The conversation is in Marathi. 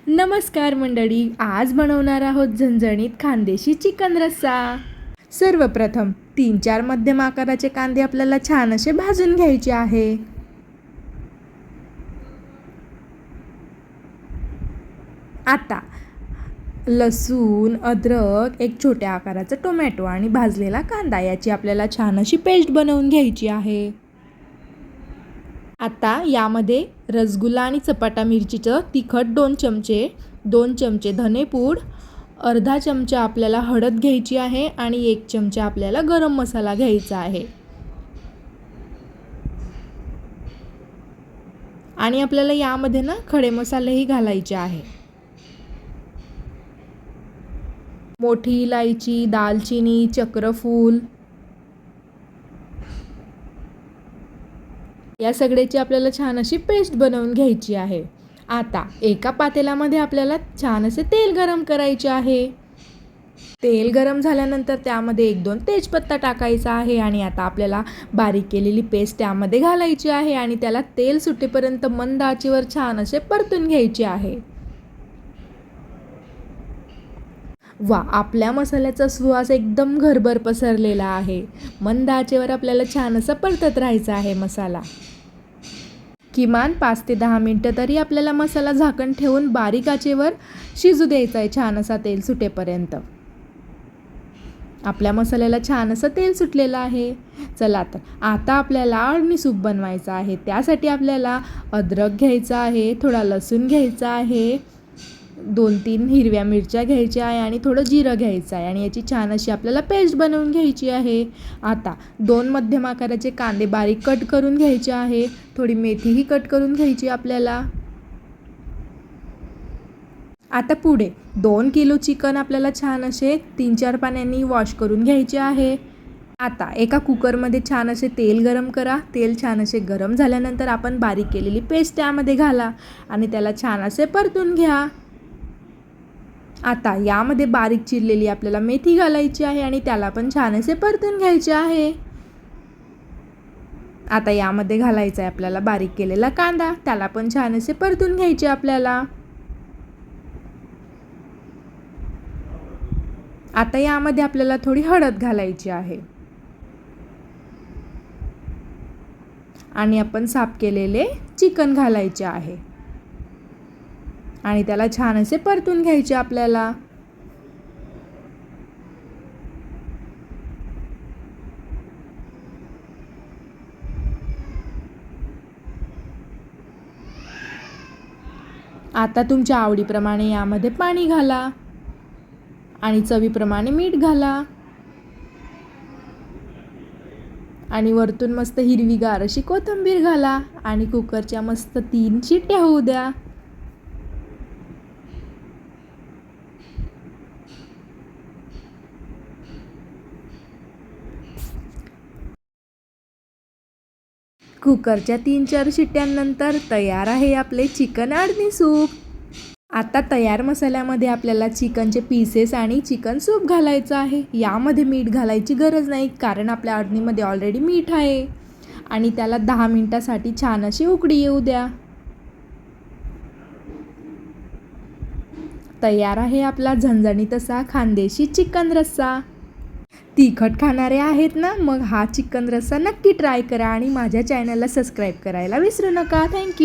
नमस्कार मंडळी, आज बनवणार आहोत झणझणीत खानदेशी चिकन रस्सा। सर्वप्रथम 3-4 मध्यम आकाराचे कांदे आपल्याला छान असे भाजून घ्यायचे आहे। आता लसूण, अद्रक, एक छोट्या आकाराचा टोमॅटो आणि भाजलेला कांदा याची आपल्याला छान अशी पेस्ट बनवून घ्यायची आहे। आता यामध्ये रसगुल्ला आणि चपाटा मिरचीचं तिखट 2 चमचे, 2 चमचे धनेपूड, अर्धा चमचा आपल्याला हळद घ्यायची आहे आणि 1 चमचा आपल्याला गरम मसाला घ्यायचा आहे। आणि आपल्याला यामध्ये ना खडे मसालेही घालायचे आहे। मोठी इलायची, दालचिनी, चक्रफूल या सगळ्याची आपल्याला छान अशी पेस्ट बनवून घ्यायची आहे। आता एका पातेल्यामध्ये आपल्याला छान असे तेल गरम करायचे आहे। तेल गरम झाल्यानंतर त्यामध्ये 1-2 तेजपत्ता टाकायचा आहे आणि आता आपल्याला बारीक केलेली पेस्ट त्यामध्ये घालायची आहे आणि त्याला तेल सुटेपर्यंत मंद आचेवर छान असे परतून घ्यायचे आहे। वा, आपल्या मसाल्याचा सुवास एकदम घरभर पसरलेला आहे। मंद आचेवर आपल्याला छान असं परतत राहायचं आहे मसाला। किमान 5 ते 10 मिनिटं तरी आपल्याला मसाला झाकण ठेवून बारीक आचेवर शिजू द्यायचा आहे छान असा तेल सुटेपर्यंत। आपल्या मसाल्याला छान असं तेल सुटलेलं आहे। चला तर आता आपल्याला अळणी सूप बनवायचा आहे। त्यासाठी आपल्याला अद्रक घ्यायचा आहे, थोडा लसूण घ्यायचा आहे, 2-3 हिरव्या मिरच्या घ्यायच्या आहे आणि थोडं जिरं घ्यायचं आहे आणि याची छान अशी आपल्याला पेस्ट बनवून घ्यायची आहे। आता 2 मध्यम आकाराचे कांदे बारीक कट करून घ्यायचे आहे, थोडी मेथीही कट करून घ्यायची आपल्याला। आता पुढे 2 किलो चिकन आपल्याला छान असे 3-4 पाण्याने वॉश करून घ्यायचे आहे। आता एका कुकरमध्ये छान असे तेल गरम करा। तेल छान असे गरम झाल्यानंतर आपण बारीक केलेली पेस्ट त्यामध्ये घाला आणि त्याला छान असे परतून घ्या। आता यामध्ये बारीक चिरलेली आपल्याला मेथी घालायची आहे आणि त्याला पण छान असे परतून घ्यायचे आहे। आता यामध्ये घालायचा आहे आपल्याला बारीक केलेला कांदा, त्याला पण छान असे परतून घ्यायचे आपल्याला। आता यामध्ये आपल्याला थोडी हळद घालायची आहे आणि आपण साफ केलेले चिकन घालायचे आहे आणि त्याला छान असे परतून घ्यायचे आपल्याला। आता तुमच्या आवडीप्रमाणे यामध्ये पाणी घाला आणि चवीप्रमाणे मीठ घाला आणि वरतून मस्त हिरवीगार अशी कोथिंबीर घाला आणि कुकरच्या मस्त 3 शिट्ट्या होऊ द्या। कुकरच्या 3-4 शिट्ट्यांनंतर तयार आहे आपले चिकन अळणी सूप। आता तयार मसाल्यामध्ये आपल्याला चिकनचे पीसेस आणि चिकन सूप घालायचं आहे। यामध्ये मीठ घालायची गरज नाही कारण आपल्या अळणीमध्ये ऑलरेडी मीठ आहे आणि त्याला 10 मिनिटासाठी छान अशी उकळी येऊ द्या। तयार आहे आपला झणझणीत असा खानदेशी चिकन रस्सा। तिखट खाणारे आहेत ना, मग हा चिकन रस्सा नक्की ट्राय करा आणि माझ्या चॅनलला सबस्क्राईब करायला विसरू नका। थँक्यू।